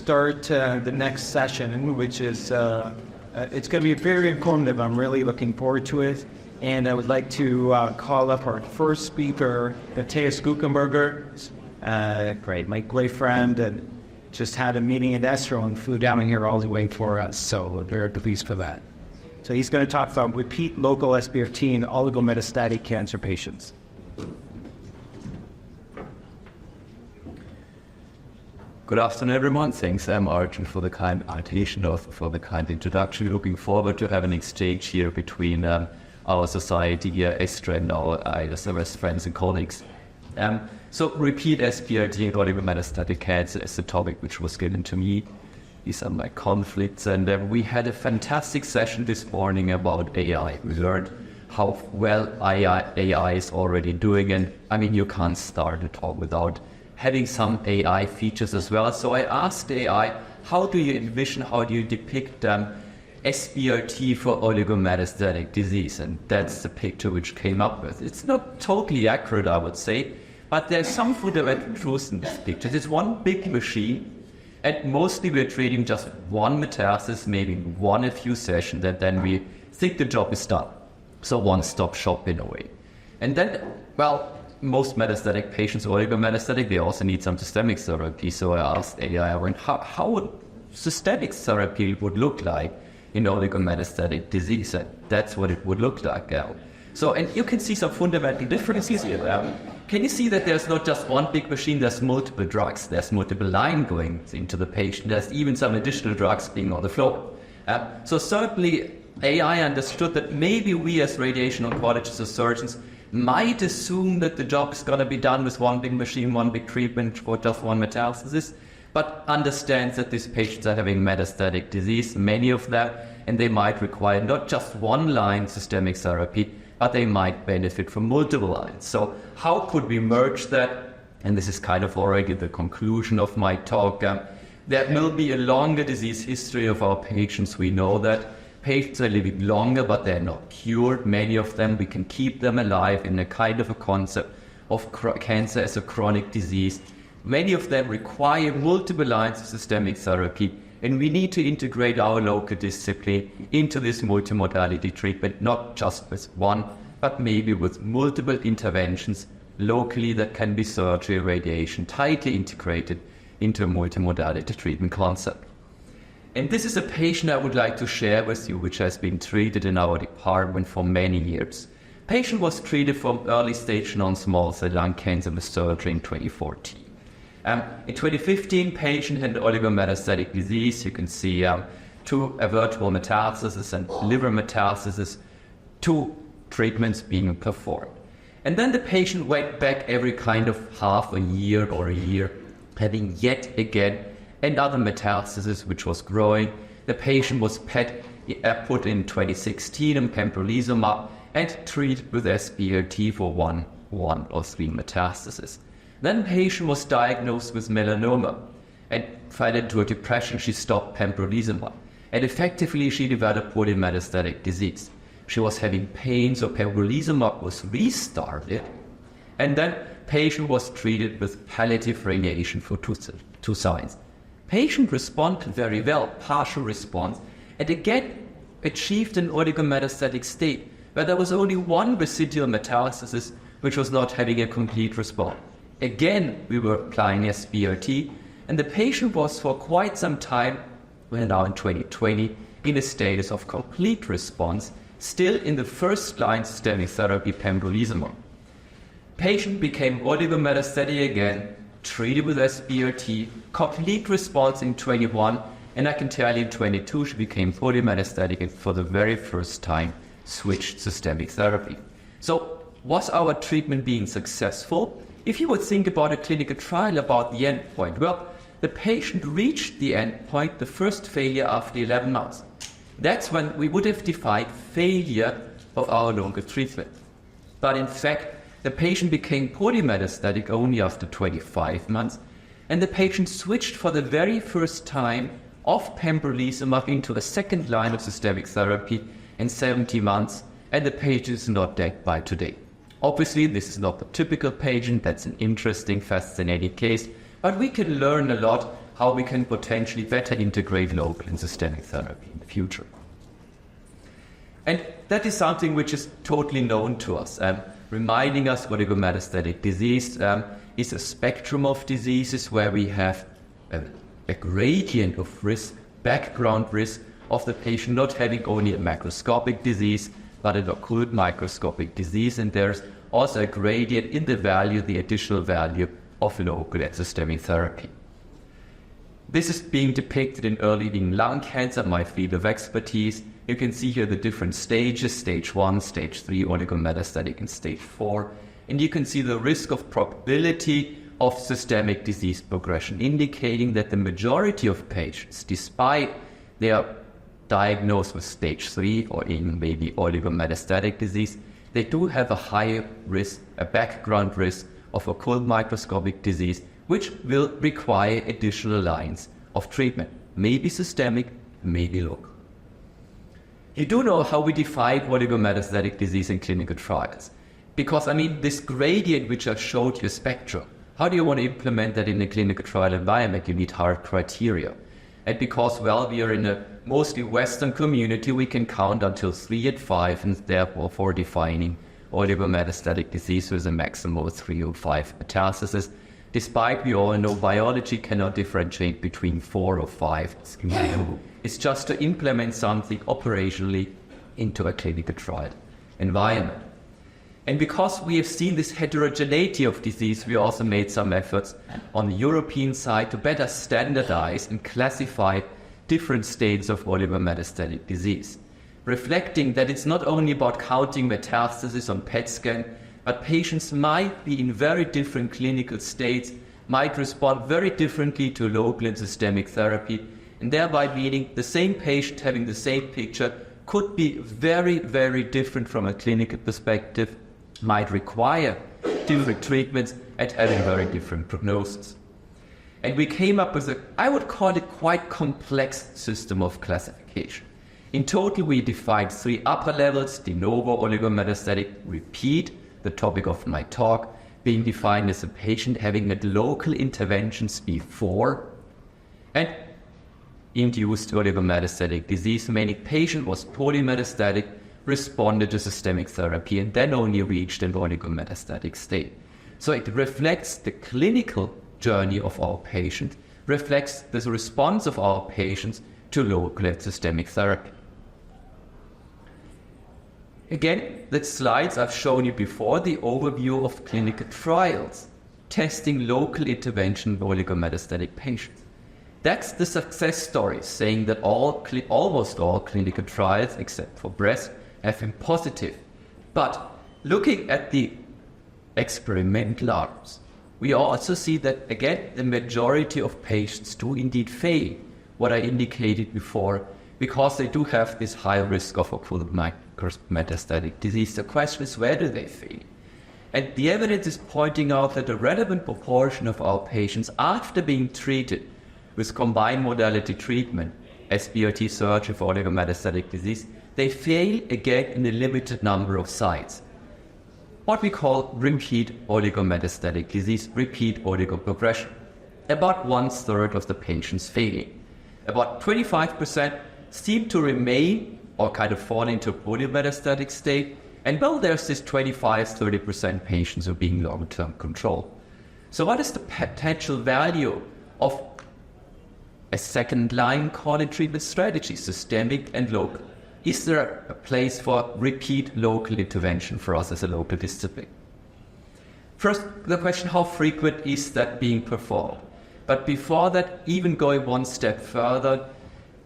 start the next session, which is it's going to be very informative. I'm really looking forward to it. And I would like to call up our first speaker, Matthias Guckenberger, my great friend, and just had a meeting at Estro and flew down here all the way for us. So we're very pleased for that. So he's going to talk about repeat local SBRT in oligometastatic cancer patients. Good afternoon, everyone. Thanks, Arjun, for the kind invitation, also for the kind introduction. Looking forward to have an exchange here between our society here, Estro, and our SRS friends and colleagues. So repeat SBRT in oligometastatic cancer is the topic which was given to me. These are my conflicts, and we had a fantastic session this morning about AI. We learned how well AI is already doing, and I mean, you can't start a talk without having some AI features as well. So I asked AI, how do you envision, how do you depict SBRT for oligometastatic disease? And that's the picture which came up with. It's not totally accurate, I would say, but there's some fundamental truth in this picture. It's one big machine, and mostly we're treating just one metastasis, maybe one a few sessions, and then we think the job is done. So one-stop shop in a way. And then, well, most metastatic patients, oligometastatic, they also need some systemic therapy. So I asked AI, how would systemic therapy would look like in oligometastatic disease? And that's what it would look like now. So, and you can see some fundamental differences here. Can you see that there's not just one big machine, there's multiple drugs, there's multiple lines going into the patient, there's even some additional drugs being on the floor. So certainly AI understood that maybe we as radiation oncologists or surgeons might assume that the job is going to be done with one big machine, one big treatment for just one metastasis, but understands that these patients are having metastatic disease, many of them, and they might require not just one line systemic therapy, but they might benefit from multiple lines. So how could we merge that? And this is kind of already the conclusion of my talk. There will be a longer disease history of our patients. We know that patients are living longer, but they're not cured. Many of them, we can keep them alive in a kind of a concept of cancer as a chronic disease. Many of them require multiple lines of systemic therapy, and we need to integrate our local discipline into this multimodality treatment, not just with one, but maybe with multiple interventions locally that can be surgery, radiation, tightly integrated into a multimodality treatment concept. And this is a patient I would like to share with you, which has been treated in our department for many years. Patient was treated for early stage non-small cell lung cancer with surgery in 2014. In 2015, patient had oligometastatic disease. You can see two vertebral metastases and liver metastasis, two treatments being performed. And then the patient went back every kind of half a year or a year, having yet again another metastasis which was growing. The patient was put in 2016 in pembrolizumab and treated with SBRT for one or three metastases. Then the patient was diagnosed with melanoma and fell into a depression. She stopped pembrolizumab, and effectively she developed polymetastatic disease. She was having pain, so pembrolizumab was restarted, and then patient was treated with palliative radiation for two signs. Patient responded very well, partial response, and again achieved an oligometastatic state where there was only one residual metastasis which was not having a complete response. Again, we were applying SBRT, and the patient was for quite some time, well now in 2020, in a status of complete response, still in the first line systemic therapy pembrolizumab. Patient became oligometastatic again, treated with SBRT, complete response in 21, and I can tell you in 22 she became polymetastatic and for the very first time switched systemic therapy. So was our treatment being successful? If you would think about a clinical trial about the endpoint, well, the patient reached the endpoint, the first failure after 11 months. That's when we would have defined failure of our longer treatment. But in fact, the patient became polymetastatic only after 25 months, and the patient switched for the very first time off pembrolizumab into a second line of systemic therapy in 70 months, and the patient is not dead by today. Obviously, this is not the typical patient. That's an interesting, fascinating case, but we can learn a lot how we can potentially better integrate local and systemic therapy in the future. And that is something which is totally known to us, reminding us what oligometastatic disease is a spectrum of diseases where we have a gradient of risk, background risk of the patient not having only a macroscopic disease, but an occult microscopic disease. And there's also a gradient in the value, the additional value of local and systemic therapy. This is being depicted in early lung cancer, my field of expertise. You can see here the different stages, stage 1, stage 3, oligometastatic, and stage 4. And you can see the risk of probability of systemic disease progression, indicating that the majority of patients, despite they are diagnosed with stage 3 or even maybe oligometastatic disease, they do have a higher risk, a background risk of occult microscopic disease, which will require additional lines of treatment, maybe systemic, maybe local. You do know how we define oligometastatic disease in clinical trials. Because, this gradient which I showed you, spectrum, how do you want to implement that in a clinical trial environment? You need hard criteria. And because, we are in a mostly Western community, we can count until 3 and 5, and therefore for defining oligometastatic disease with a maximum of 3 or 5 metastases. Despite we all know biology cannot differentiate between 4 or 5. It's just to implement something operationally into a clinical trial environment. And because we have seen this heterogeneity of disease, we also made some efforts on the European side to better standardize and classify different states of oligometastatic disease, reflecting that it's not only about counting metastases on PET scan, but patients might be in very different clinical states, might respond very differently to local and systemic therapy, and thereby meaning the same patient having the same picture could be very, very different from a clinical perspective, might require different treatments, and having very different prognosis. And we came up with I would call it quite complex system of classification. In total, we defined 3 upper levels: de novo oligometastatic, repeat, the topic of my talk, being defined as a patient having had local interventions before, and induced oligometastatic disease, meaning patient was polymetastatic, responded to systemic therapy, and then only reached an oligometastatic state. So it reflects the clinical journey of our patient, reflects the response of our patients to local and systemic therapy. Again, the slides I've shown you before, the overview of clinical trials, testing local intervention in oligometastatic patients. That's the success story, saying that almost all clinical trials, except for breast, have been positive. But looking at the experimental arms, we also see that, again, the majority of patients do indeed fail, what I indicated before, because they do have this high risk of occult metastatic disease. The question is, where do they fail? And the evidence is pointing out that a relevant proportion of our patients, after being treated with combined modality treatment, SBRT surgery for oligometastatic disease, they fail again in a limited number of sites. What we call repeat oligometastatic disease, repeat oligoprogression. About 1/3 of the patients failing. About 25% seem to remain or kind of fall into polymetastatic state, and there's this 25-30% patients who are being long-term controlled. So what is the potential value of a second-line chronic treatment strategy, systemic and local? Is there a place for repeat local intervention for us as a local discipline? First, the question, how frequent is that being performed? But before that, even going one step further,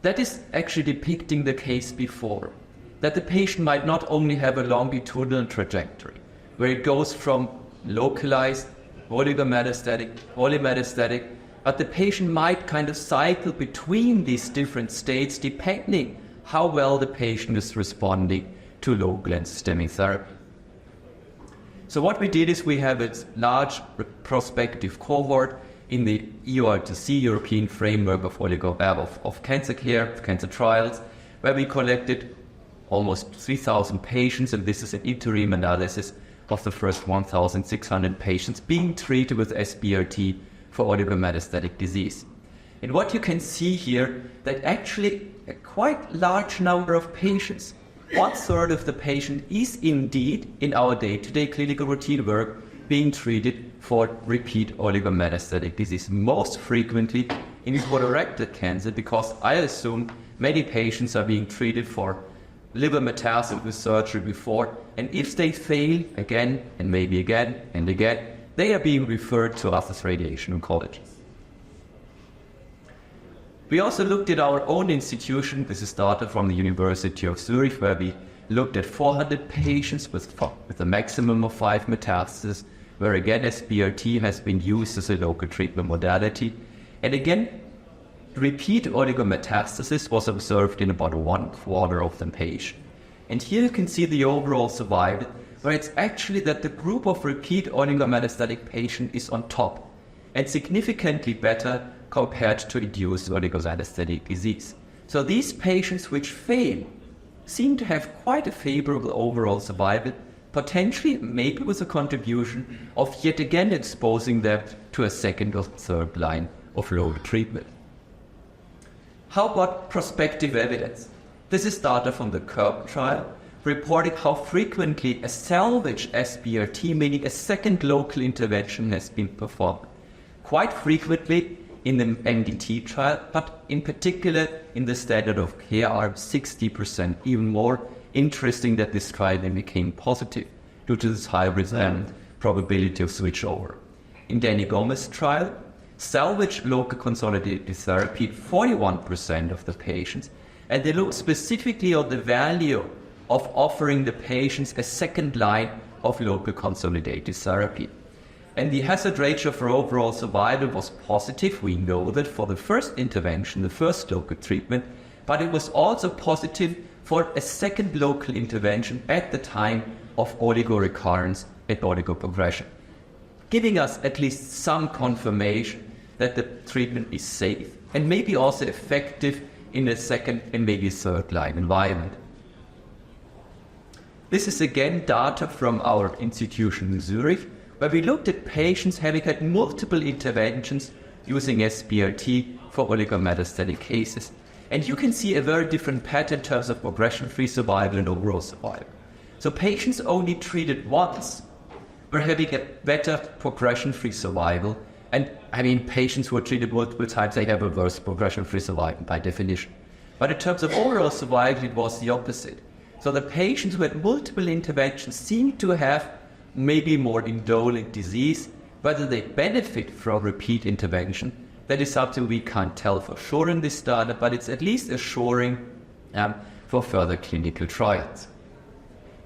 that is actually depicting the case before, that the patient might not only have a longitudinal trajectory, where it goes from localized, polymetastatic, but the patient might kind of cycle between these different states depending how well the patient is responding to local and systemic therapy. So what we did is we have a large prospective cohort in the EOR2C, European Framework of Cancer Care, cancer trials, where we collected almost 3,000 patients, and this is an interim analysis of the first 1,600 patients being treated with SBRT for oligometastatic disease. And what you can see here, that actually a quite large number of patients, 1/3 of the patient is indeed in our day-to-day clinical routine work being treated for repeat oligometastatic disease, most frequently in colorectal cancer, because I assume many patients are being treated for liver metastasis with surgery before, and if they fail again and maybe again and again, they are being referred to us as radiation oncologists. We also looked at our own institution. This is data from the University of Zurich, where we looked at 400 patients with a maximum of 5 metastases, where again SBRT has been used as a local treatment modality. And again, repeat oligometastasis was observed in about 1/4 of the patients. And here you can see the overall survival, where it's actually that the group of repeat oligometastatic patient is on top and significantly better compared to induced oligometastatic disease. So these patients which fail seem to have quite a favorable overall survival, potentially maybe with a contribution of yet again exposing them to a second or third line of local treatment. How about prospective evidence? This is data from the CURB trial, reporting how frequently a salvage SBRT, meaning a second local intervention, has been performed. Quite frequently in the MDT trial, but in particular in the standard of care arm, 60%, even more interesting that this trial then became positive due to this high risk and probability of switchover. In Danny Gomez trial, salvage local consolidated therapy, 41% of the patients, and they look specifically on the value of offering the patients a second line of local consolidated therapy. And the hazard ratio for overall survival was positive. We know that for the first intervention, the first local treatment, but it was also positive for a second local intervention at the time of oligorecurrence and oligoprogression, giving us at least some confirmation that the treatment is safe and maybe also effective in a second and maybe third line environment. This is again data from our institution in Zurich, where we looked at patients having had multiple interventions using SBRT for oligometastatic cases. And you can see a very different pattern in terms of progression-free survival and overall survival. So patients only treated once were having a better progression-free survival. And I mean, patients who are treated multiple times, they have a worse progression-free survival by definition. But in terms of overall survival, it was the opposite. So the patients who had multiple interventions seemed to have maybe more indolent disease. Whether they benefit from repeat intervention, that is something we can't tell for sure in this data, but it's at least assuring for further clinical trials.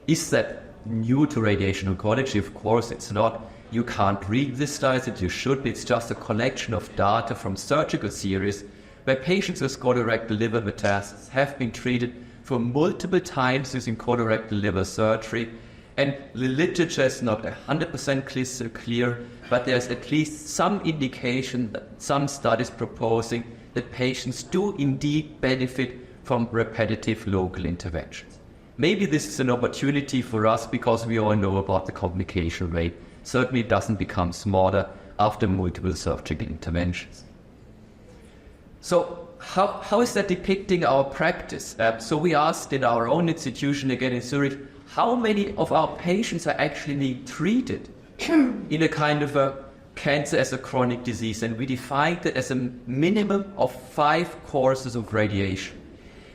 Is that new to radiation oncology? Of course it's not. You can't read this data, you should. It's just a collection of data from surgical series where patients with colorectal liver metastasis have been treated for multiple times using colorectal liver surgery. And the literature is not 100% clear, but there's at least some indication that some studies proposing that patients do indeed benefit from repetitive local interventions. Maybe this is an opportunity for us because we all know about the complication rate. Certainly doesn't become smaller after multiple surgical interventions. So how is that depicting our practice? So we asked in our own institution again in Zurich, how many of our patients are actually being treated in a kind of a cancer as a chronic disease? And we defined it as a minimum of 5 courses of radiation.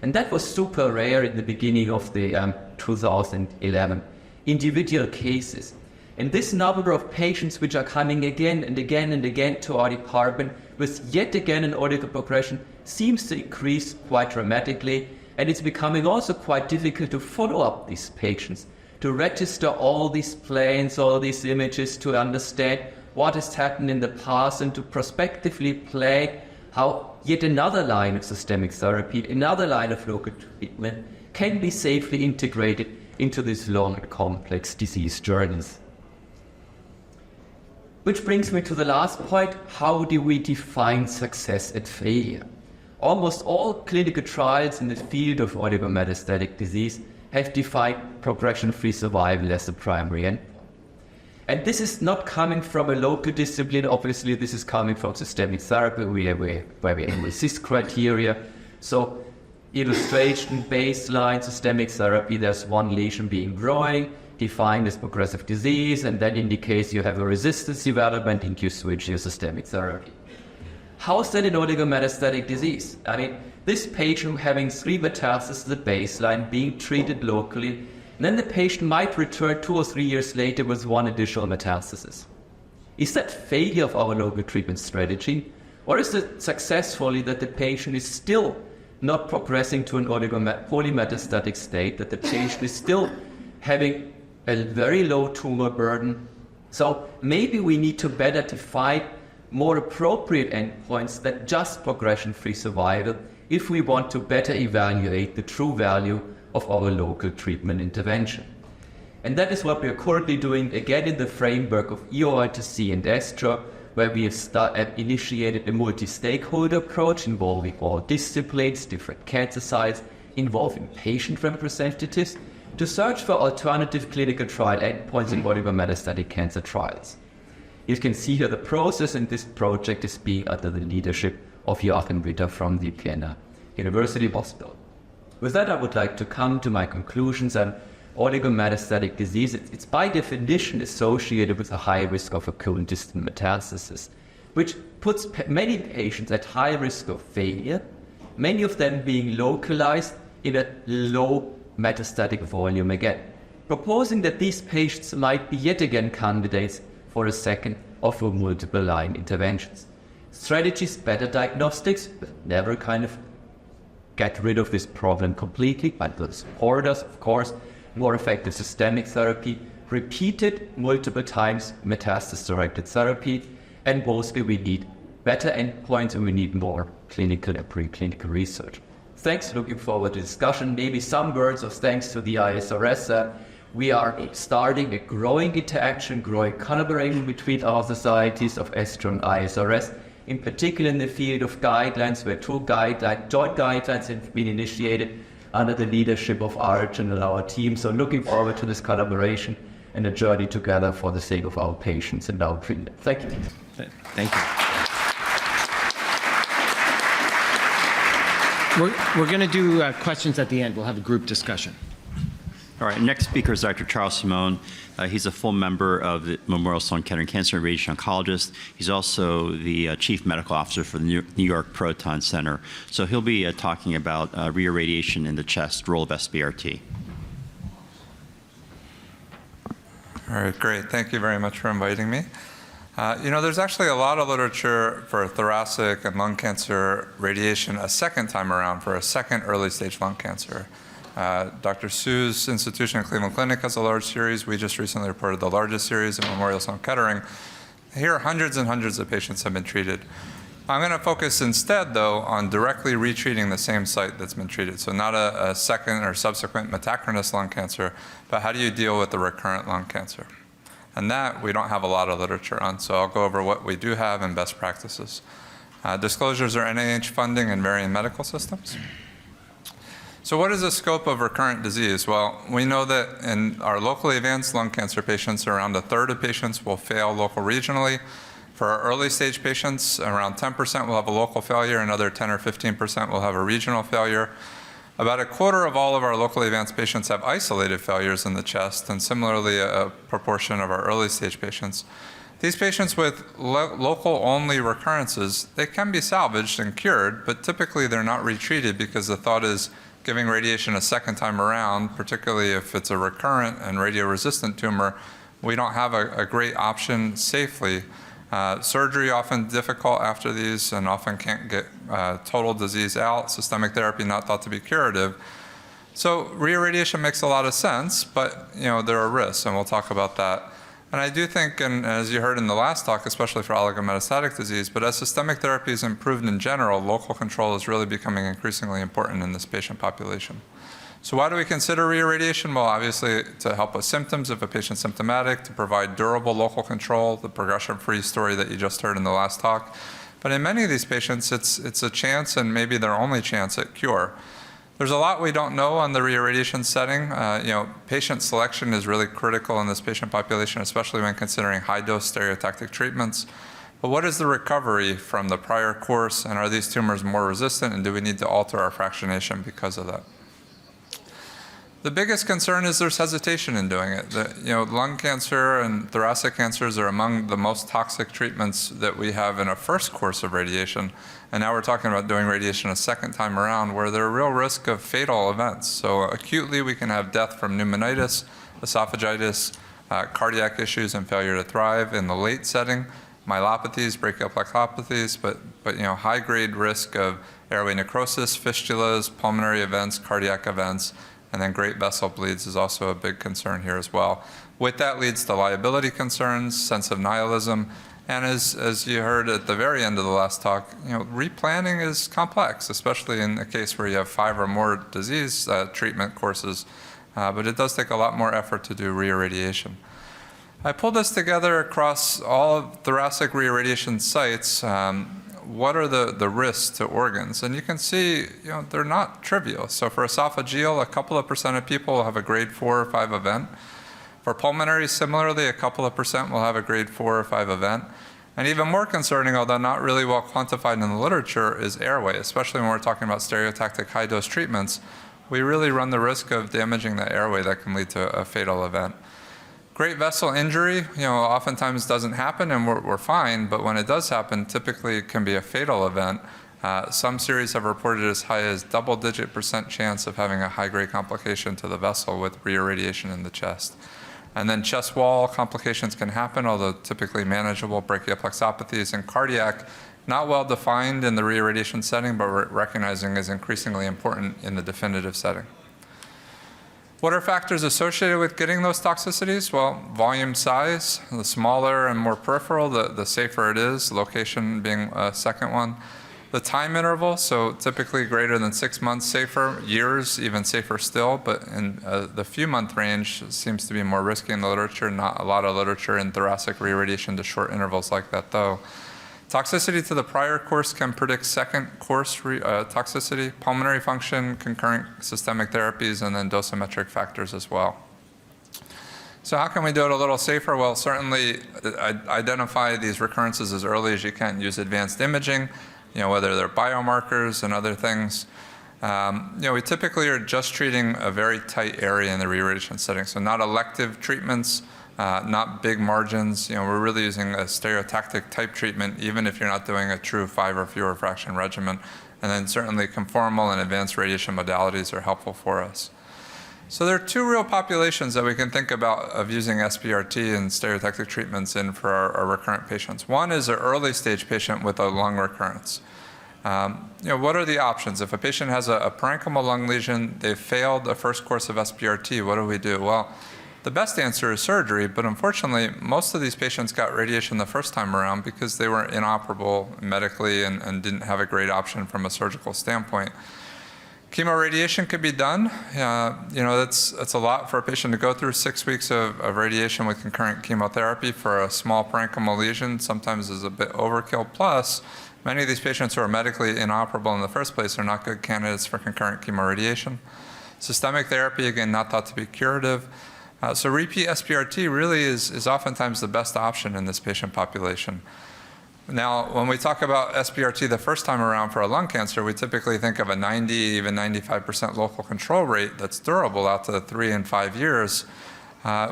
And that was super rare in the beginning of the 2011 individual cases. And this number of patients which are coming again and again and again to our department with yet again an oligoprogression seems to increase quite dramatically. And it's becoming also quite difficult to follow up these patients, to register all these planes, all these images, to understand what has happened in the past and to prospectively play how yet another line of systemic therapy, another line of local treatment can be safely integrated into these long and complex disease journeys. Which brings me to the last point: how do we define success and failure? Almost all clinical trials in the field of oligometastatic disease have defined progression-free survival as the primary endpoint. And this is not coming from a local discipline. Obviously, this is coming from systemic therapy where we have RECIST criteria. So illustration, baseline, systemic therapy, there's one lesion being growing, defined as progressive disease, and then in the case you have a resistance development and you switch your systemic therapy. How is that an oligometastatic disease? I mean, this patient having 3 metastases at baseline, being treated locally, and then the patient might return 2 or 3 years later with 1 additional metastasis. Is that failure of our local treatment strategy? Or is it successfully that the patient is still not progressing to an polymetastatic state, that the patient is still having a very low tumor burden? So maybe we need to better define more appropriate endpoints than just progression-free survival if we want to better evaluate the true value of our local treatment intervention. And that is what we are currently doing, again in the framework of EORTC and ESTRA, where we have initiated a multi-stakeholder approach involving all disciplines, different cancer sites, involving patient representatives, to search for alternative clinical trial endpoints in oligometastatic cancer trials. You can see here the process, and this project is being under the leadership of Joachim Witter from the Vienna University Hospital. With that, I would like to come to my conclusions. Oligometastatic disease, it's by definition associated with a high risk of occurrent distant metastasis, which puts many patients at high risk of failure, many of them being localized in a low metastatic volume again, proposing that these patients might be yet again candidates for a second or for multiple line interventions. Strategies, better diagnostics, will never kind of get rid of this problem completely, but will support us, of course. More effective systemic therapy, repeated multiple times metastasis-directed therapy, and mostly we need better endpoints and we need more clinical and preclinical research. Thanks, looking forward to discussion. Maybe some words of thanks to the ISRS. We are starting a growing interaction, growing collaboration between our societies of ESTRA and ISRS, in particular in the field of guidelines, where 2 joint guidelines have been initiated under the leadership of Arjun and our team. So looking forward to this collaboration and a journey together for the sake of our patients and our treatment. Thank you. Thank you. We're going to do questions at the end. We'll have a group discussion. All right, next speaker is Dr. Charles Simone. He's a full member of the Memorial Sloan Kettering Cancer and Radiation Oncologist. He's also the Chief Medical Officer for the New York Proton Center. So he'll be talking about reirradiation in the chest, role of SBRT. All right, great. Thank you very much for inviting me. There's actually a lot of literature for thoracic and lung cancer radiation a second time around for a second early stage lung cancer. Dr. Su's institution at Cleveland Clinic has a large series. We just recently reported the largest series at Memorial Sloan Kettering. Here, hundreds and hundreds of patients have been treated. I'm going to focus instead, though, on directly retreating the same site that's been treated. So not a second or subsequent metachronous lung cancer, but how do you deal with the recurrent lung cancer? And that we don't have a lot of literature on, so I'll go over what we do have and best practices. Disclosures are NIH funding in varying medical systems. So what is the scope of recurrent disease? Well, we know that in our locally advanced lung cancer patients, around 1/3 of patients will fail local regionally. For our early stage patients, around 10% will have a local failure, another 10 or 15% will have a regional failure. About 1/4 of all of our locally advanced patients have isolated failures in the chest, and similarly a proportion of our early stage patients. These patients with local only recurrences, they can be salvaged and cured, but typically they're not retreated because the thought is giving radiation a second time around, particularly if it's a recurrent and radioresistant tumor, we don't have a great option safely. Surgery often difficult after these and often can't get total disease out. Systemic therapy not thought to be curative. So reirradiation makes a lot of sense, but there are risks, and we'll talk about that. And I do think, and as you heard in the last talk, especially for oligometastatic disease, but as systemic therapy is improved in general, local control is really becoming increasingly important in this patient population. So why do we consider reirradiation? Well, obviously to help with symptoms if a patient's symptomatic, to provide durable local control, the progression-free story that you just heard in the last talk. But in many of these patients, it's a chance and maybe their only chance at cure. There's a lot we don't know on the reirradiation setting. Patient selection is really critical in this patient population, especially when considering high-dose stereotactic treatments. But what is the recovery from the prior course, and are these tumors more resistant, and do we need to alter our fractionation because of that? The biggest concern is there's hesitation in doing it. Lung cancer and thoracic cancers are among the most toxic treatments that we have in a first course of radiation. And now we're talking about doing radiation a second time around where there are real risk of fatal events. So acutely, we can have death from pneumonitis, esophagitis, cardiac issues, and failure to thrive. In the late setting, myelopathies, brachial plexopathies, but high-grade risk of airway necrosis, fistulas, pulmonary events, cardiac events, and then great vessel bleeds is also a big concern here as well. With that leads to liability concerns, sense of nihilism, and as you heard at the very end of the last talk, replanning is complex, especially in a case where you have 5 or more disease treatment courses, but it does take a lot more effort to do reirradiation. I pulled this together across all of thoracic reirradiation sites. What are the risks to organs? And you can see, they're not trivial. So for esophageal, a couple of % of people will have a grade 4 or 5 event. For pulmonary, similarly, a couple of % will have a grade 4 or 5 event. And even more concerning, although not really well quantified in the literature, is airway, especially when we're talking about stereotactic high-dose treatments. We really run the risk of damaging the airway that can lead to a fatal event. Great vessel injury, oftentimes doesn't happen and we're fine, but when it does happen, typically it can be a fatal event. Some series have reported as high as double-digit % chance of having a high-grade complication to the vessel with reirradiation in the chest. And then chest wall complications can happen, although typically manageable. Brachial plexopathies and cardiac, not well defined in the reirradiation setting, but we're recognizing is increasingly important in the definitive setting. What are factors associated with getting those toxicities? Well, volume size. The smaller and more peripheral, the safer it is, location being a second one. The time interval, so typically greater than 6 months safer, years even safer still, but in the few-month range seems to be more risky in the literature. Not a lot of literature in thoracic reirradiation to short intervals like that, though. Toxicity to the prior course can predict second course toxicity, pulmonary function, concurrent systemic therapies, and then dosimetric factors as well. So how can we do it a little safer? Well, certainly identify these recurrences as early as you can. Use advanced imaging, whether they're biomarkers and other things. We typically are just treating a very tight area in the reirradiation setting, so not elective treatments, not big margins. We're really using a stereotactic type treatment, even if you're not doing a true 5 or fewer fraction regimen. And then certainly conformal and advanced radiation modalities are helpful for us. So there are 2 real populations that we can think about of using SBRT and stereotactic treatments in for our recurrent patients. One is an early stage patient with a lung recurrence. What are the options? If a patient has a parenchymal lung lesion, they've failed a first course of SBRT, what do we do? Well, the best answer is surgery, but unfortunately, most of these patients got radiation the first time around because they were inoperable medically and didn't have a great option from a surgical standpoint. Chemoradiation could be done. That's a lot for a patient to go through. 6 weeks of radiation with concurrent chemotherapy for a small parenchymal lesion sometimes is a bit overkill. Plus, many of these patients who are medically inoperable in the first place are not good candidates for concurrent chemoradiation. Systemic therapy, again, not thought to be curative. So repeat SBRT really is oftentimes the best option in this patient population. Now, when we talk about SBRT the first time around for a lung cancer, we typically think of a 90, even 95% local control rate that's durable out to 3 and 5 years.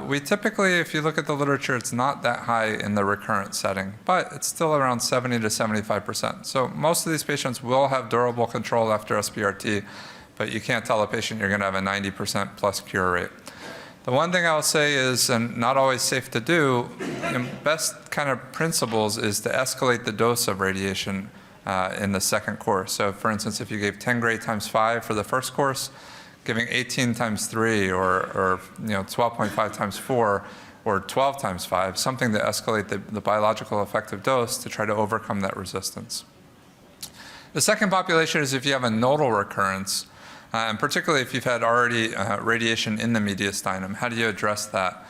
We typically, if you look at the literature, it's not that high in the recurrent setting, but it's still around 70 to 75%. So most of these patients will have durable control after SBRT, but you can't tell a patient you're going to have a 90% plus cure rate. The one thing I'll say is, and not always safe to do, best kind of principles is to escalate the dose of radiation in the second course. So for instance, if you gave 10 gray times 5 for the first course, giving 18 times 3 or 12.5 times 4 or 12 times 5, something to escalate the biological effective dose to try to overcome that resistance. The second population is if you have a nodal recurrence, and particularly if you've had already radiation in the mediastinum. How do you address that?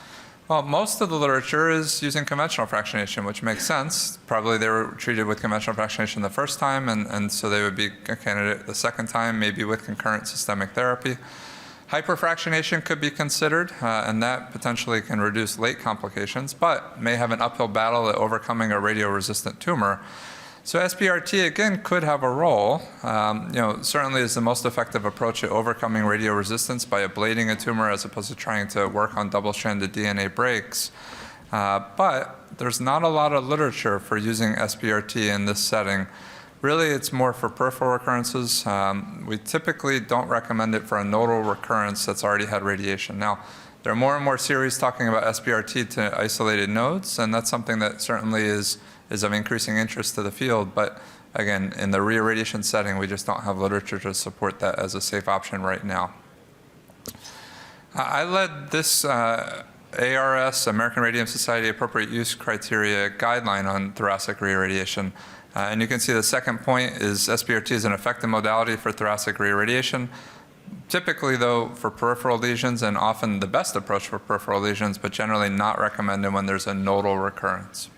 Well, most of the literature is using conventional fractionation, which makes sense. Probably they were treated with conventional fractionation the first time, and so they would be a candidate the second time, maybe with concurrent systemic therapy. Hyperfractionation could be considered, and that potentially can reduce late complications, but may have an uphill battle at overcoming a radioresistant tumor. So SBRT, again, could have a role. Certainly is the most effective approach at overcoming radioresistance by ablating a tumor as opposed to trying to work on double-stranded DNA breaks. But there's not a lot of literature for using SBRT in this setting. Really, it's more for peripheral recurrences. We typically don't recommend it for a nodal recurrence that's already had radiation. Now, there are more and more series talking about SBRT to isolated nodes, and that's something that certainly is of increasing interest to the field. But again, in the reirradiation setting, we just don't have literature to support that as a safe option right now. I led this ARS, American Radium Society Appropriate Use Criteria guideline on thoracic reirradiation. And you can see the second point is SBRT is an effective modality for thoracic reirradiation. Typically, though, for peripheral lesions, and often the best approach for peripheral lesions, but generally not recommended when there's a nodal recurrence.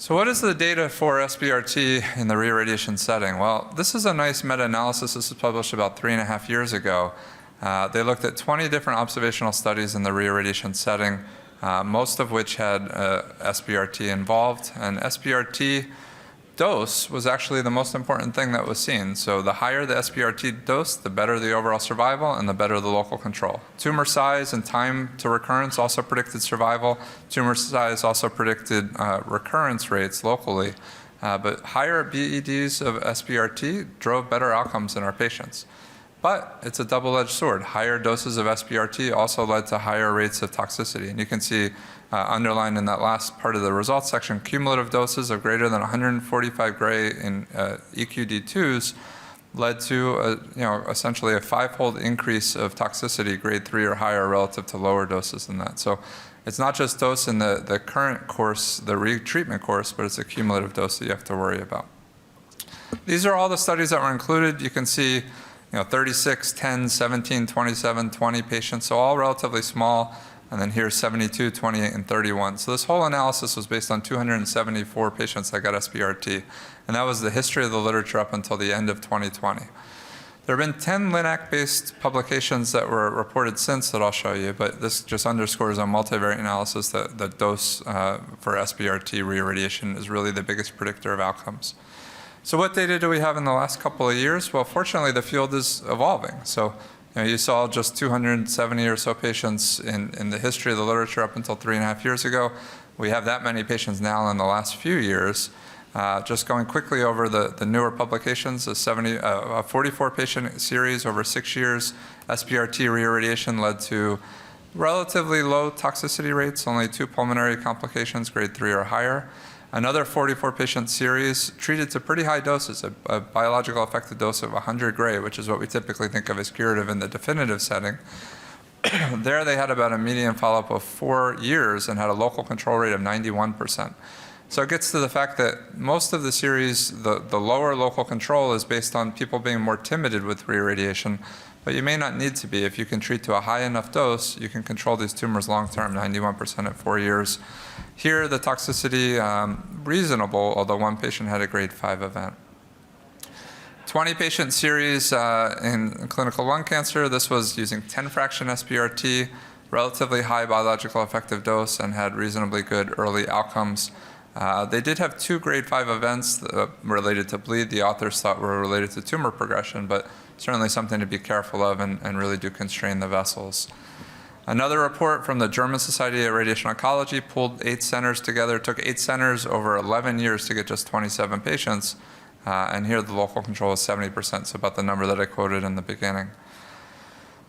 So what is the data for SBRT in the reirradiation setting? Well, this is a nice meta-analysis. This was published about 3.5 years ago. They looked at 20 different observational studies in the reirradiation setting, most of which had SBRT involved. And SBRT dose was actually the most important thing that was seen. So the higher the SBRT dose, the better the overall survival and the better the local control. Tumor size and time to recurrence also predicted survival. Tumor size also predicted recurrence rates locally. But higher BEDs of SBRT drove better outcomes in our patients. But it's a double-edged sword. Higher doses of SBRT also led to higher rates of toxicity. And you can see underlined in that last part of the results section, cumulative doses of greater than 145 gray in EQD2s led to essentially a 5-fold increase of toxicity, grade 3 or higher, relative to lower doses than that. So it's not just dose in the current course, the retreatment course, but it's a cumulative dose that you have to worry about. These are all the studies that were included. You can see 36, 10, 17, 27, 20 patients, so all relatively small. And then here's 72, 28, and 31. So this whole analysis was based on 274 patients that got SBRT. And that was the history of the literature up until the end of 2020. There have been 10 LINAC-based publications that were reported since that I'll show you, but this just underscores on multivariate analysis that the dose for SBRT reirradiation is really the biggest predictor of outcomes. So what data do we have in the last couple of years? Well, fortunately, the field is evolving. So you saw just 270 or so patients in the history of the literature up until 3.5 years ago. We have that many patients now in the last few years. Just going quickly over the newer publications, a 44-patient series over 6 years. SBRT reirradiation led to relatively low toxicity rates, only 2 pulmonary complications, grade 3 or higher. Another 44-patient series treated to pretty high doses, a biological effective dose of 100 gray, which is what we typically think of as curative in the definitive setting. There they had about a median follow-up of 4 years and had a local control rate of 91%. So it gets to the fact that most of the series, the lower local control is based on people being more timid with reirradiation, but you may not need to be. If you can treat to a high enough dose, you can control these tumors long-term, 91% at 4 years. Here, the toxicity, reasonable, although 1 patient had a grade 5 event. 20-patient series in clinical lung cancer. This was using 10-fraction SBRT, relatively high biological effective dose, and had reasonably good early outcomes. They did have 2 grade 5 events related to bleed. The authors thought were related to tumor progression, but certainly something to be careful of and really do constrain the vessels. Another report from the German Society of Radiation Oncology pulled 8 centers together. It took 8 centers over 11 years to get just 27 patients. And here the local control is 70%, so about the number that I quoted in the beginning.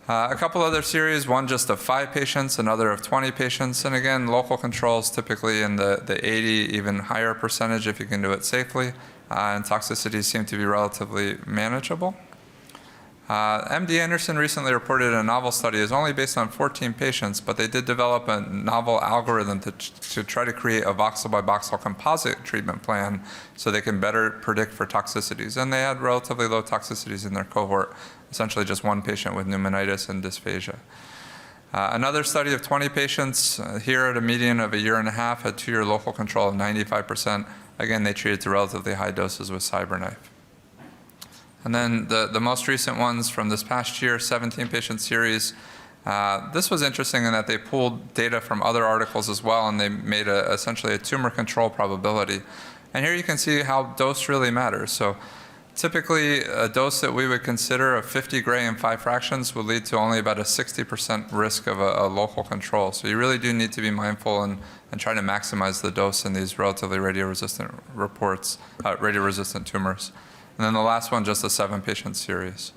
A couple other series, one just of 5 patients, another of 20 patients. And again, local controls typically in the 80, even higher percentage if you can do it safely. And toxicities seem to be relatively manageable. MD Anderson recently reported a novel study. It's only based on 14 patients, but they did develop a novel algorithm to try to create a voxel by voxel composite treatment plan so they can better predict for toxicities. And they had relatively low toxicities in their cohort, essentially just 1 patient with pneumonitis and dysphagia. Another study of 20 patients here at a median of 1.5 years had 2-year local control of 95%. Again, they treated to relatively high doses with CyberKnife. And then the most recent ones from this past year, 17-patient series. This was interesting in that they pulled data from other articles as well, and they made essentially a tumor control probability. And here you can see how dose really matters. So typically, a dose that we would consider of 50 gray and 5 fractions would lead to only about a 60% risk of a local control. So you really do need to be mindful and try to maximize the dose in these relatively radioresistant radioresistant tumors. And then the last one, just a 7-patient series.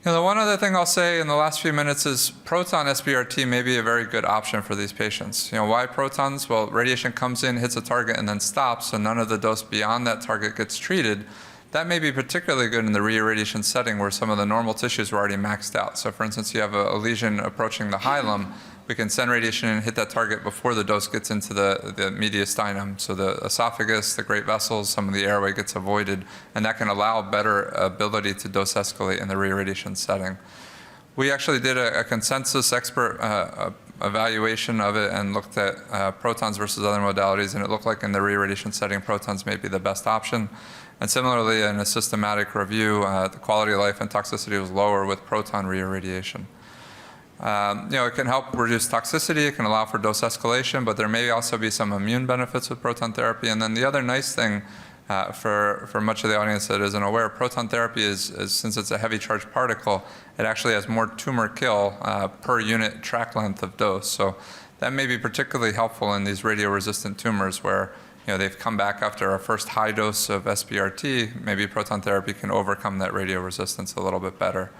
The one other thing I'll say in the last few minutes is proton SBRT may be a very good option for these patients. Why protons? Well, radiation comes in, hits a target, and then stops, so none of the dose beyond that target gets treated. That may be particularly good in the re-irradiation setting where some of the normal tissues were already maxed out. So for instance, you have a lesion approaching the hilum, we can send radiation and hit that target before the dose gets into the mediastinum. So the esophagus, the great vessels, some of the airway gets avoided, and that can allow better ability to dose escalate in the re-irradiation setting. We actually did a consensus expert evaluation of it and looked at protons versus other modalities, and it looked like in the re-irradiation setting, protons may be the best option. And similarly, in a systematic review, the quality of life and toxicity was lower with proton re-irradiation. It can help reduce toxicity, it can allow for dose escalation, but there may also be some immune benefits with proton therapy. And then the other nice thing for much of the audience that isn't aware, proton therapy is since it's a heavy charged particle, it actually has more tumor kill per unit track length of dose. So that may be particularly helpful in these radioresistant tumors where they've come back after a first high dose of SBRT, maybe proton therapy can overcome that radioresistance a little bit better.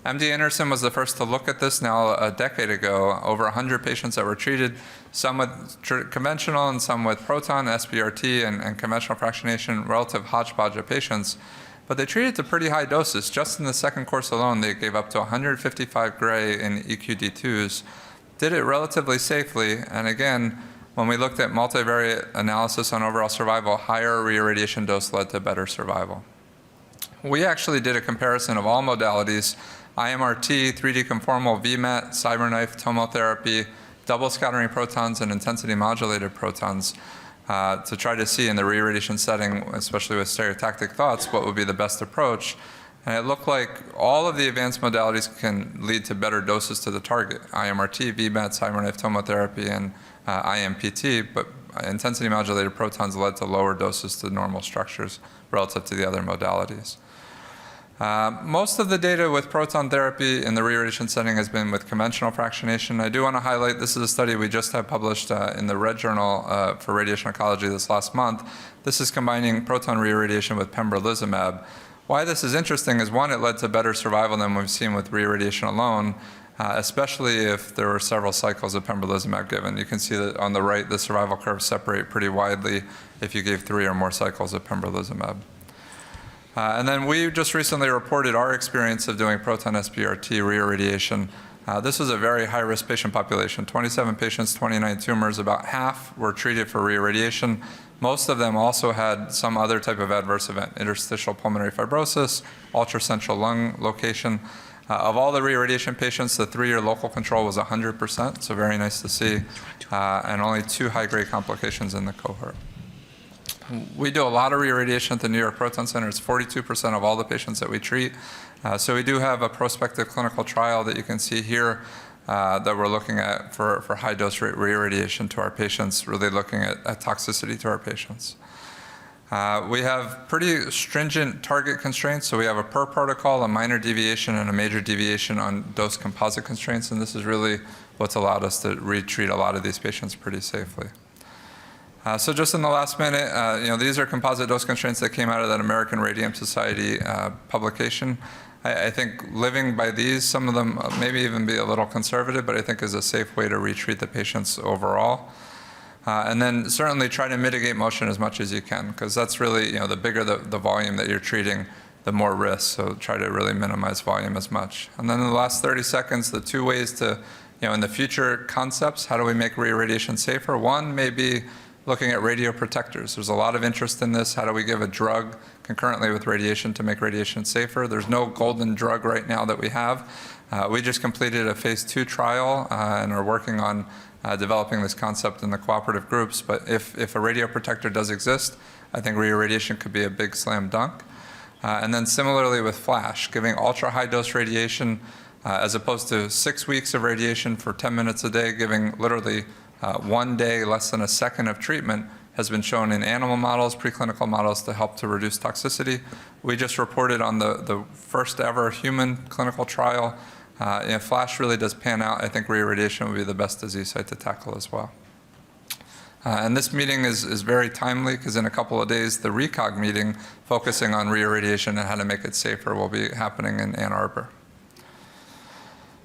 MD Anderson was the first to look at this now a decade ago. Over 100 patients that were treated, some with conventional and some with proton, SBRT, and conventional fractionation, relative hodgepodge of patients. But they treated to pretty high doses. Just in the second course alone, they gave up to 155 gray in EQD2s, did it relatively safely, and again, when we looked at multivariate analysis on overall survival, higher re-irradiation dose led to better survival. We actually did a comparison of all modalities, IMRT, 3D conformal VMAT, CyberKnife, tomotherapy, double scattering protons, and intensity modulated protons to try to see in the re-irradiation setting, especially with stereotactic thoughts, what would be the best approach. And it looked like all of the advanced modalities can lead to better doses to the target, IMRT, VMAT, CyberKnife, tomotherapy, and IMPT, but intensity modulated protons led to lower doses to normal structures relative to the other modalities. Most of the data with proton therapy in the re-irradiation setting has been with conventional fractionation. I do want to highlight, this is a study we just had published in the Red Journal for Radiation Oncology this last month. This is combining proton re-irradiation with pembrolizumab. Why this is interesting is, one, it led to better survival than we've seen with re-irradiation alone, especially if there were several cycles of pembrolizumab given. You can see that on the right, the survival curves separate pretty widely if you gave 3 or more cycles of pembrolizumab. And then we just recently reported our experience of doing proton SBRT re-irradiation. This was a very high-risk patient population, 27 patients, 29 tumors, about half were treated for re-irradiation. Most of them also had some other type of adverse event, interstitial pulmonary fibrosis, ultracentral lung location. Of all the re-irradiation patients, the 3-year local control was 100%, so very nice to see, and only 2 high-grade complications in the cohort. We do a lot of re-irradiation at the New York Proton Center. It's 42% of all the patients that we treat. So we do have a prospective clinical trial that you can see here that we're looking at for high-dose re-irradiation to our patients, really looking at toxicity to our patients. We have pretty stringent target constraints, so we have a per protocol, a minor deviation, and a major deviation on dose composite constraints, and this is really what's allowed us to retreat a lot of these patients pretty safely. So just in the last minute, these are composite dose constraints that came out of that American Radium Society publication. I think living by these, some of them maybe even be a little conservative, but I think is a safe way to retreat the patients overall. And then certainly try to mitigate motion as much as you can, because that's really, the bigger the volume that you're treating, the more risk. So try to really minimize volume as much. And then in the last 30 seconds, the 2 ways to, in the future concepts, how do we make re-irradiation safer? One may be looking at radioprotectors. There's a lot of interest in this. How do we give a drug concurrently with radiation to make radiation safer? There's no golden drug right now that we have. We just completed a phase 2 trial and are working on developing this concept in the cooperative groups. But if a radioprotector does exist, I think reirradiation could be a big slam dunk. And then similarly with FLASH, giving ultra-high dose radiation as opposed to 6 weeks of radiation for 10 minutes a day, giving literally 1 day, less than a second of treatment, has been shown in animal models, preclinical models, to help to reduce toxicity. We just reported on the first ever human clinical trial. If FLASH really does pan out, I think reirradiation would be the best disease site to tackle as well. And this meeting is very timely because in a couple of days, the RECOG meeting focusing on reirradiation and how to make it safer will be happening in Ann Arbor.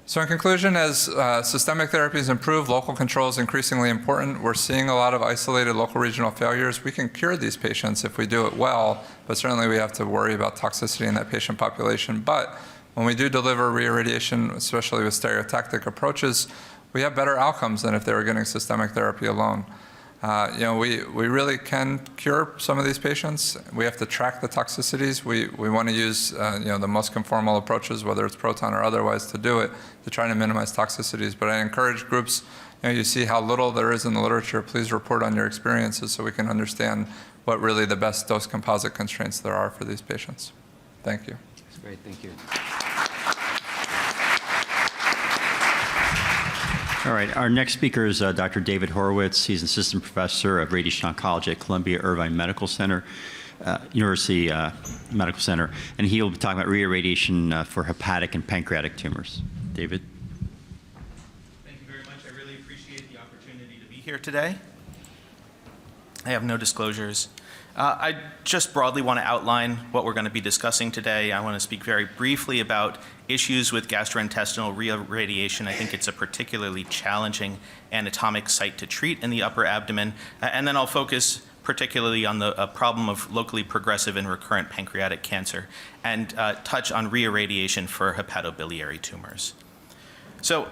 So in conclusion, as systemic therapies improve, local control is increasingly important. We're seeing a lot of isolated local regional failures. We can cure these patients if we do it well, but certainly we have to worry about toxicity in that patient population. But when we do deliver reirradiation, especially with stereotactic approaches, we have better outcomes than if they were getting systemic therapy alone. We really can cure some of these patients. We have to track the toxicities. We want to use the most conformal approaches, whether it's proton or otherwise, to do it, to try to minimize toxicities. But I encourage groups, you see how little there is in the literature, please report on your experiences so we can understand what really the best dose composite constraints there are for these patients. Thank you. That's great, thank you. All right, our next speaker is Dr. David Horowitz. He's an assistant professor of radiation oncology at Columbia Irvine Medical Center, University Medical Center, and he'll be talking about reirradiation for hepatic and pancreatic tumors. David? Thank you very much. I really appreciate the opportunity to be here today. I have no disclosures. I just broadly want to outline what we're going to be discussing today. I want to speak very briefly about issues with gastrointestinal reirradiation. I think it's a particularly challenging anatomic site to treat in the upper abdomen. And then I'll focus particularly on the problem of locally progressive and recurrent pancreatic cancer and touch on reirradiation for hepatobiliary tumors. So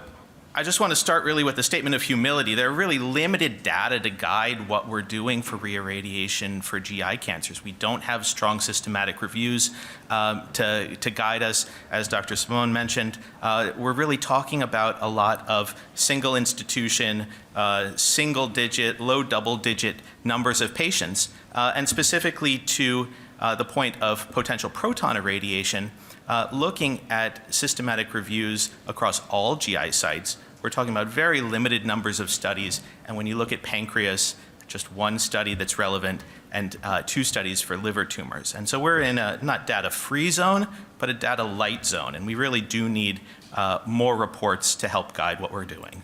I just want to start really with a statement of humility. There are really limited data to guide what we're doing for reirradiation for GI cancers. We don't have strong systematic reviews to guide us. As Dr. Simone mentioned, we're really talking about a lot of single institution, single digit, low double digit numbers of patients. And specifically to the point of potential proton irradiation, looking at systematic reviews across all GI sites, we're talking about very limited numbers of studies. And when you look at pancreas, just one study that's relevant and 2 studies for liver tumors. And so we're in a not data-free zone, but a data-light zone. And we really do need more reports to help guide what we're doing.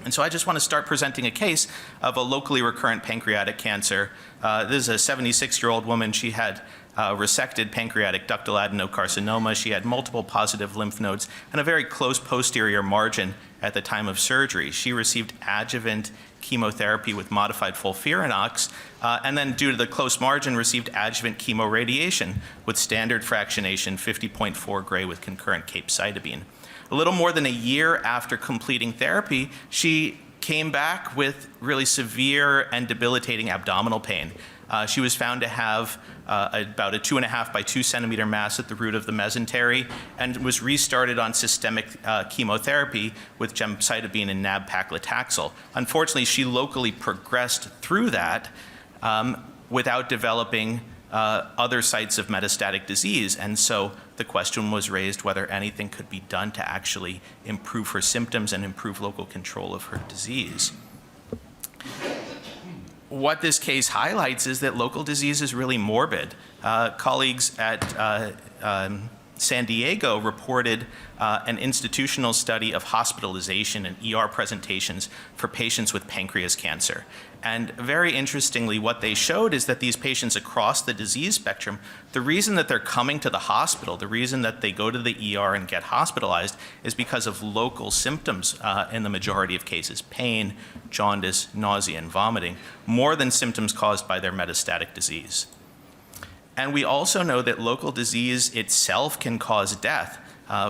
And so I just want to start presenting a case of a locally recurrent pancreatic cancer. This is a 76-year-old woman. She had resected pancreatic ductal adenocarcinoma. She had multiple positive lymph nodes and a very close posterior margin at the time of surgery. She received adjuvant chemotherapy with modified FOLFIRINOX, and then due to the close margin, received adjuvant chemoradiation with standard fractionation 50.4 gray with concurrent capecitabine. A little more than a year after completing therapy, she came back with really severe and debilitating abdominal pain. She was found to have about a 2.5 by 2 centimeter mass at the root of the mesentery and was restarted on systemic chemotherapy with gemcitabine and nab-paclitaxel. Unfortunately, she locally progressed through that without developing other sites of metastatic disease. And so the question was raised whether anything could be done to actually improve her symptoms and improve local control of her disease. What this case highlights is that local disease is really morbid. Colleagues at San Diego reported an institutional study of hospitalization and ER presentations for patients with pancreas cancer. And very interestingly, what they showed is that these patients across the disease spectrum, the reason that they're coming to the hospital, the reason that they go to the ER and get hospitalized is because of local symptoms in the majority of cases, pain, jaundice, nausea, and vomiting, more than symptoms caused by their metastatic disease. And we also know that local disease itself can cause death.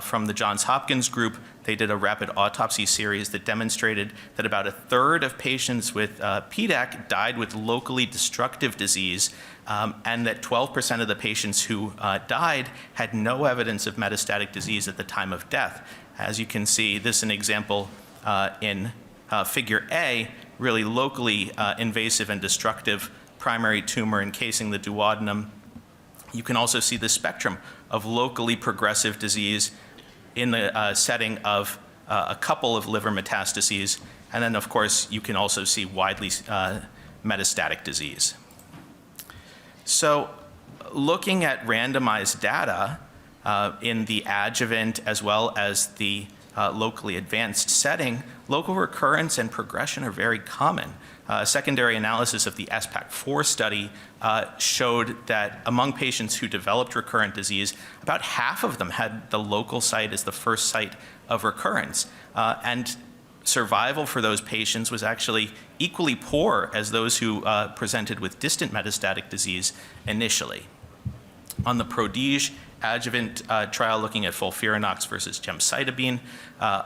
From the Johns Hopkins group, they did a rapid autopsy series that demonstrated that about a third of patients with PDAC died with locally destructive disease, and that 12% of the patients who died had no evidence of metastatic disease at the time of death. As you can see, this is an example in figure A, really locally invasive and destructive primary tumor encasing the duodenum. You can also see the spectrum of locally progressive disease in the setting of a couple of liver metastases. And then, of course, you can also see widely metastatic disease. So looking at randomized data in the adjuvant as well as the locally advanced setting, local recurrence and progression are very common. A secondary analysis of the SPAC4 study showed that among patients who developed recurrent disease, about half of them had the local site as the first site of recurrence. And survival for those patients was actually equally poor as those who presented with distant metastatic disease initially. On the PRODIGE adjuvant trial looking at FOLFIRINOX versus gemcitabine,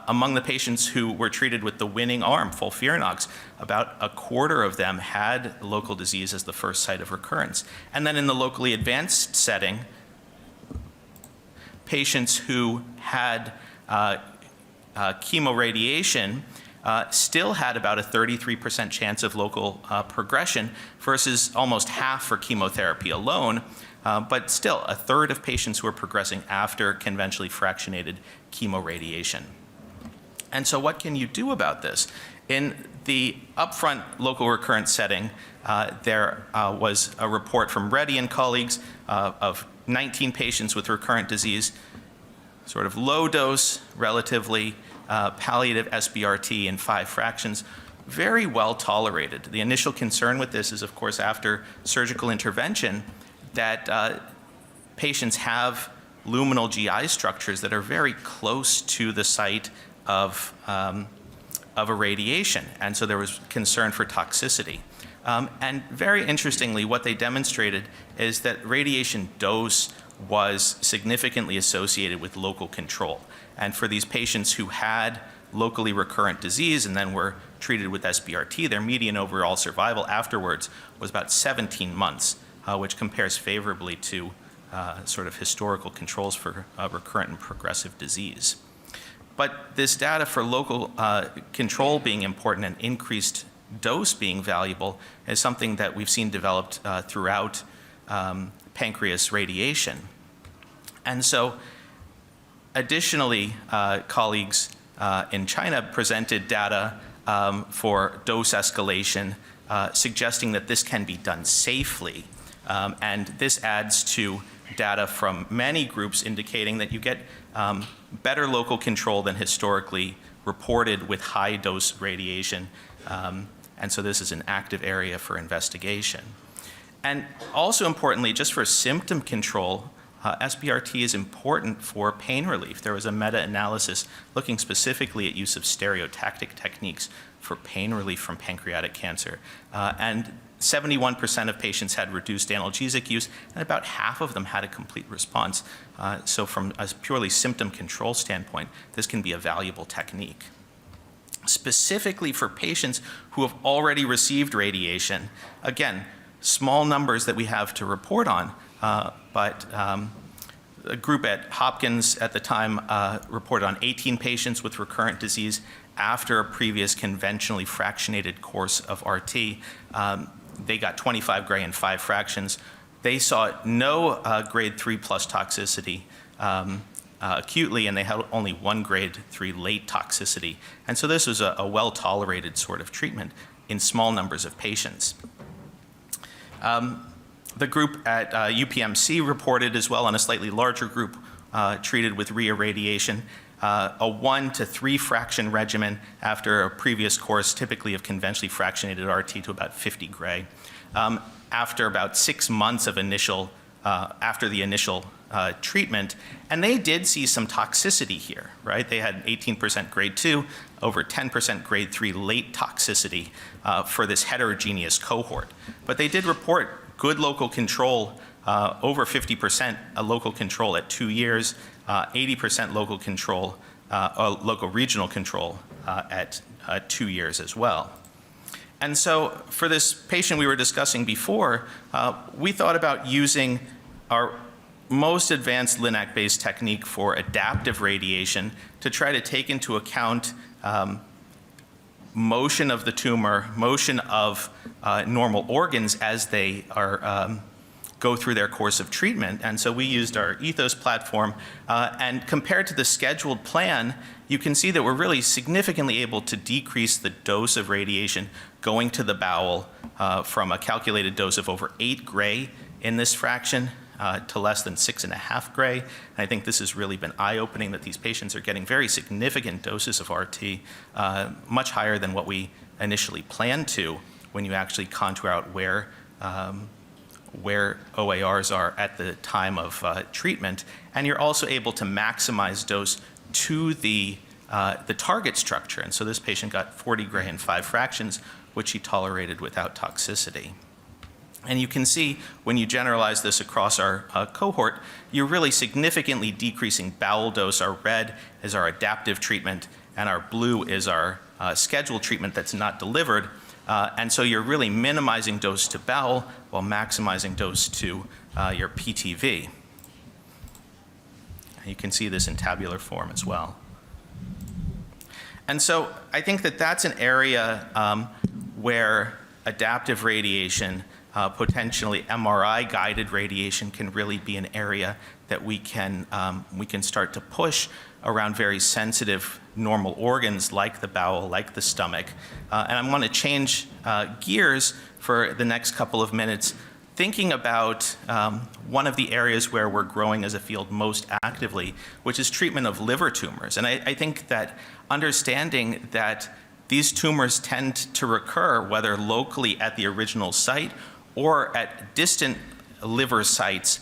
among the patients who were treated with the winning arm, FOLFIRINOX, about a quarter of them had local disease as the first site of recurrence. And then in the locally advanced setting, patients who had chemoradiation still had about a 33% chance of local progression versus almost half for chemotherapy alone. But still, a third of patients who are progressing after conventionally fractionated chemoradiation. And so what can you do about this? In the upfront local recurrence setting, there was a report from Reddy and colleagues of 19 patients with recurrent disease, sort of low dose, relatively palliative SBRT in 5 fractions, very well tolerated. The initial concern with this is, of course, after surgical intervention, that patients have luminal GI structures that are very close to the site of irradiation, and so there was concern for toxicity. And very interestingly, what they demonstrated is that radiation dose was significantly associated with local control. And for these patients who had locally recurrent disease and then were treated with SBRT, their median overall survival afterwards was about 17 months. Which compares favorably to sort of historical controls for recurrent and progressive disease. But this data for local control being important and increased dose being valuable is something that we've seen developed throughout pancreas radiation. And so additionally, colleagues in China presented data for dose escalation suggesting that this can be done safely. And this adds to data from many groups indicating that you get better local control than historically reported with high dose radiation. And so this is an active area for investigation. And also importantly, just for symptom control, SBRT is important for pain relief. There was a meta-analysis looking specifically at use of stereotactic techniques for pain relief from pancreatic cancer. And 71% of patients had reduced analgesic use, and about half of them had a complete response. So from a purely symptom control standpoint, this can be a valuable technique. Specifically for patients who have already received radiation, again, small numbers that we have to report on, but a group at Hopkins at the time reported on 18 patients with recurrent disease after a previous conventionally fractionated course of RT. They got 25 gray in 5 fractions. They saw no grade 3 plus toxicity acutely, and they had only 1 grade 3 late toxicity. And so this was a well-tolerated sort of treatment in small numbers of patients. The group at UPMC reported as well on a slightly larger group treated with reirradiation, a 1 to 3 fraction regimen after a previous course, typically of conventionally fractionated RT to about 50 gray. After about 6 months of after the initial treatment, and they did see some toxicity here, right? They had 18% grade 2, over 10% grade 3 late toxicity for this heterogeneous cohort. But they did report good local control, over 50% local control at 2 years, 80% local control, local regional control at 2 years as well. And so for this patient we were discussing before, we thought about using our most advanced LINAC-based technique for adaptive radiation to try to take into account motion of the tumor, motion of normal organs as they are go through their course of treatment. And so we used our Ethos platform, and compared to the scheduled plan, you can see that we're really significantly able to decrease the dose of radiation going to the bowel from a calculated dose of over 8 gray in this fraction to less than 6.5 gray. And I think this has really been eye-opening that these patients are getting very significant doses of RT, much higher than what we initially planned to when you actually contour out where OARs are at the time of treatment. And you're also able to maximize dose to the target structure. And so this patient got 40 gray in 5 fractions, which he tolerated without toxicity. And you can see when you generalize this across our cohort, you're really significantly decreasing bowel dose. Our red is our adaptive treatment, and our blue is our scheduled treatment that's not delivered. And so you're really minimizing dose to bowel while maximizing dose to your PTV. You can see this in tabular form as well. And so I think that that's an area where adaptive radiation, potentially MRI-guided radiation, can really be an area that we can start to push around very sensitive normal organs like the bowel, like the stomach. And I want to change gears for the next couple of minutes, thinking about one of the areas where we're growing as a field most actively, which is treatment of liver tumors. And I think that understanding that these tumors tend to recur, whether locally at the original site or at distant liver sites,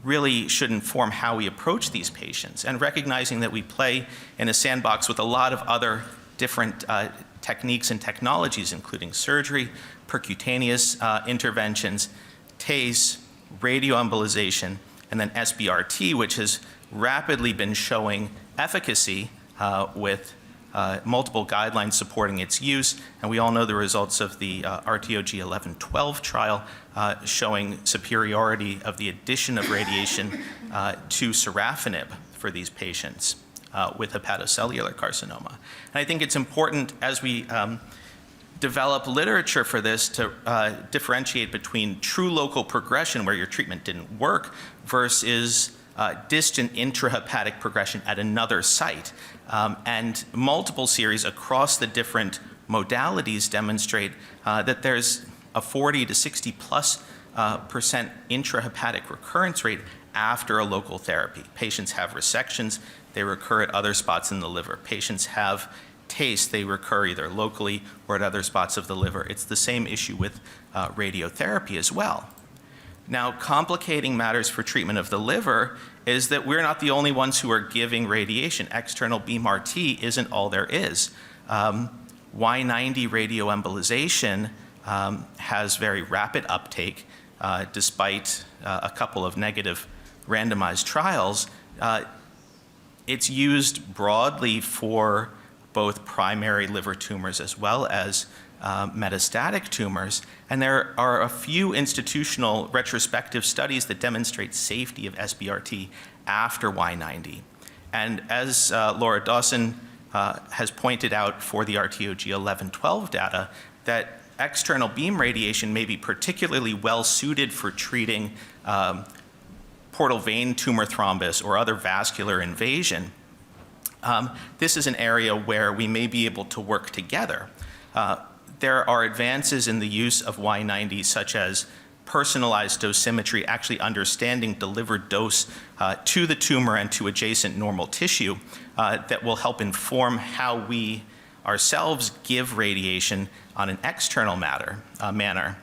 really should inform how we approach these patients. And recognizing that we play in a sandbox with a lot of other different techniques and technologies, including surgery, percutaneous interventions, TACE, radioembolization, and then SBRT, which has rapidly been showing efficacy with multiple guidelines supporting its use. And we all know the results of the RTOG 1112 trial showing superiority of the addition of radiation to sorafenib for these patients with hepatocellular carcinoma. And I think it's important as we develop literature for this to differentiate between true local progression where your treatment didn't work versus distant intrahepatic progression at another site. And multiple series across the different modalities demonstrate that there's a 40 to 60 plus % intrahepatic recurrence rate after a local therapy. Patients have resections, they recur at other spots in the liver. Patients have TACE, they recur either locally or at other spots of the liver. It's the same issue with radiotherapy as well. Now, complicating matters for treatment of the liver is that we're not the only ones who are giving radiation. External beam RT isn't all there is. Y90 radioembolization has very rapid uptake despite a couple of negative randomized trials. It's used broadly for both primary liver tumors as well as metastatic tumors, and there are a few institutional retrospective studies that demonstrate safety of SBRT after Y90. And as Laura Dawson has pointed out for the RTOG 1112 data, that external beam radiation may be particularly well suited for treating portal vein tumor thrombus or other vascular invasion. This is an area where we may be able to work together. There are advances in the use of Y90, such as personalized dosimetry, actually understanding delivered dose to the tumor and to adjacent normal tissue that will help inform how we ourselves give radiation on an external manner.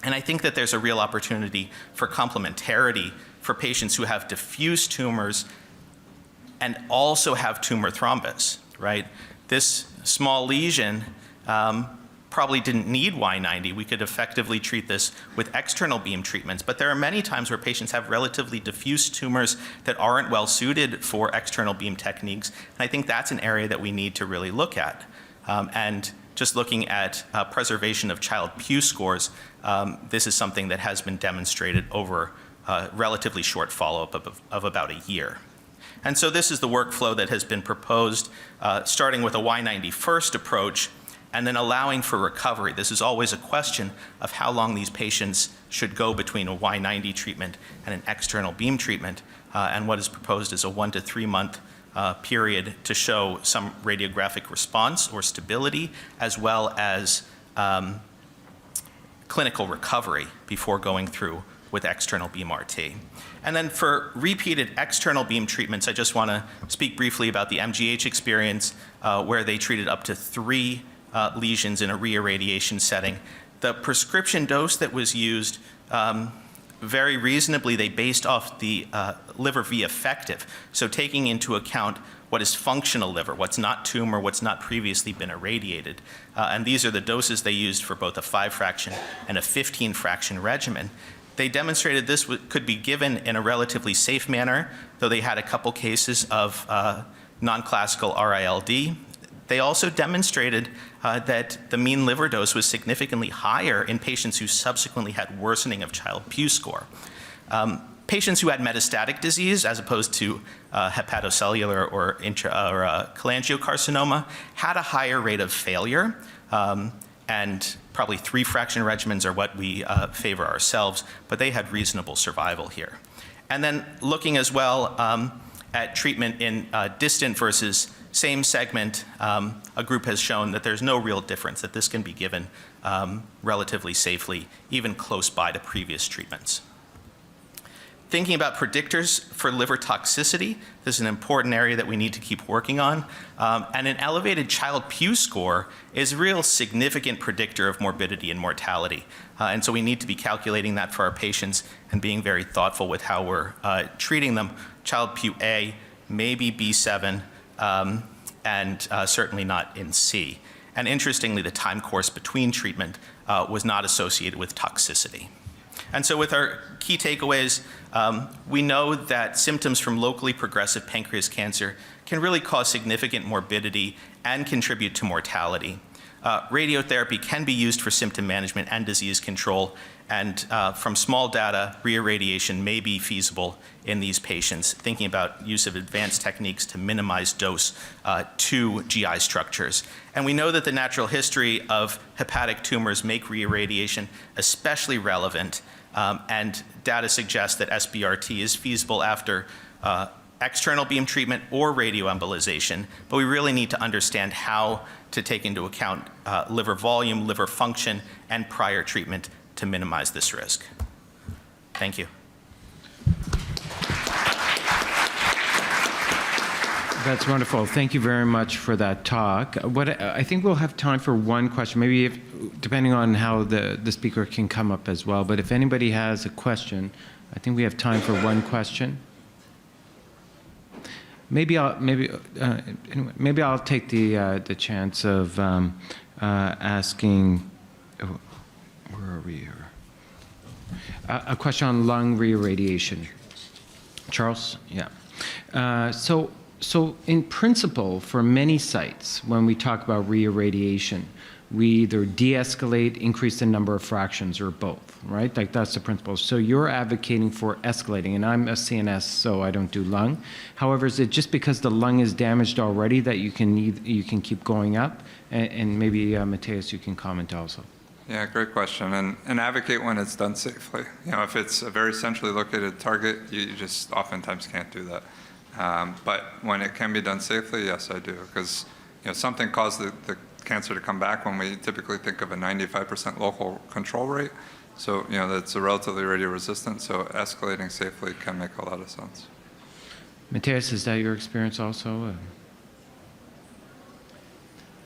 And I think that there's a real opportunity for complementarity for patients who have diffuse tumors and also have tumor thrombus, right? This small lesion probably didn't need Y90. We could effectively treat this with external beam treatments, but there are many times where patients have relatively diffuse tumors that aren't well suited for external beam techniques, and I think that's an area that we need to really look at. And just looking at preservation of Child-Pugh scores, this is something that has been demonstrated over a relatively short follow-up of about a year. And so this is the workflow that has been proposed, starting with a Y90 first approach, and then allowing for recovery. This is always a question of how long these patients should go between a Y90 treatment and an external beam treatment, and what is proposed is a 1 to 3 month period to show some radiographic response or stability, as well as clinical recovery before going through with external beam RT. And then for repeated external beam treatments, I just want to speak briefly about the MGH experience, where they treated up to 3 lesions in a reirradiation setting. The prescription dose that was used, very reasonably, they based off the liver V effective, so taking into account what is functional liver, what's not tumor, what's not previously been irradiated. And these are the doses they used for both a 5-fraction and a 15-fraction regimen. They demonstrated this could be given in a relatively safe manner, though they had a couple cases of non-classical RILD. They also demonstrated that the mean liver dose was significantly higher in patients who subsequently had worsening of Child-Pugh score. Patients who had metastatic disease, as opposed to hepatocellular or cholangiocarcinoma, had a higher rate of failure, and probably 3-fraction regimens are what we favor ourselves, but they had reasonable survival here. And then looking as well at treatment in distant versus same segment, a group has shown that there's no real difference, that this can be given relatively safely, even close by to previous treatments. Thinking about predictors for liver toxicity, this is an important area that we need to keep working on. And an elevated Child-Pugh score is a real significant predictor of morbidity and mortality. And so we need to be calculating that for our patients and being very thoughtful with how we're treating them. Child-Pugh A, maybe B7, and certainly not in C. And interestingly, the time course between treatment was not associated with toxicity. And so with our key takeaways, we know that symptoms from locally progressive pancreas cancer can really cause significant morbidity and contribute to mortality. Radiotherapy can be used for symptom management and disease control, and from small data, reirradiation may be feasible in these patients, thinking about use of advanced techniques to minimize dose to GI structures. And we know that the natural history of hepatic tumors make reirradiation especially relevant, and data suggests that SBRT is feasible after external beam treatment or radioembolization, but we really need to understand how to take into account liver volume, liver function, and prior treatment to minimize this risk. Thank you. That's wonderful. Thank you very much for that talk. I think we'll have time for one question, maybe depending on how the speaker can come up as well. But if anybody has a question, I think we have time for one question. Maybe I'll take the chance of asking. Where are we here? A question on lung reirradiation. Charles? Yeah. So in principle, for many sites, when we talk about reirradiation, we either de-escalate, increase the number of fractions, or both, right? Like that's the principle. So you're advocating for escalating, and I'm a CNS, so I don't do lung. However, is it just because the lung is damaged already that you can keep going up? And maybe Matthias, you can comment also. Yeah, great question. And advocate when it's done safely. You know, if it's a very centrally located target, you just oftentimes can't do that. But when it can be done safely, yes, I do, because something caused the cancer to come back when we typically think of a 95% local control rate. So that's a relatively radioresistant. So escalating safely can make a lot of sense. Matthias, is that your experience also?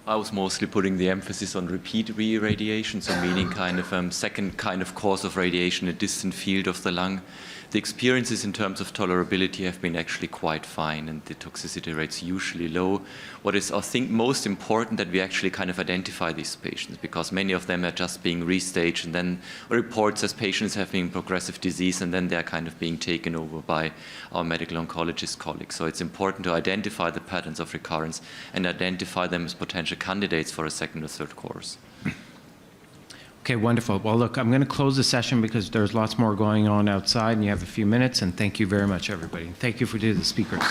I was mostly putting the emphasis on repeat re-irradiation, so meaning kind of second kind of course of radiation, a distant field of the lung. The experiences in terms of tolerability have been actually quite fine, and the toxicity rates usually low. What is, I think, most important that we actually kind of identify these patients, because many of them are just being restaged and then reports as patients having progressive disease, and then they're kind of being taken over by our medical oncologist colleagues. So it's important to identify the patterns of recurrence and identify them as potential candidates for a second or third course. Okay, wonderful. Well, look, I'm going to close the session because there's lots more going on outside, and you have a few minutes, and thank you very much, everybody. Thank you for the speakers.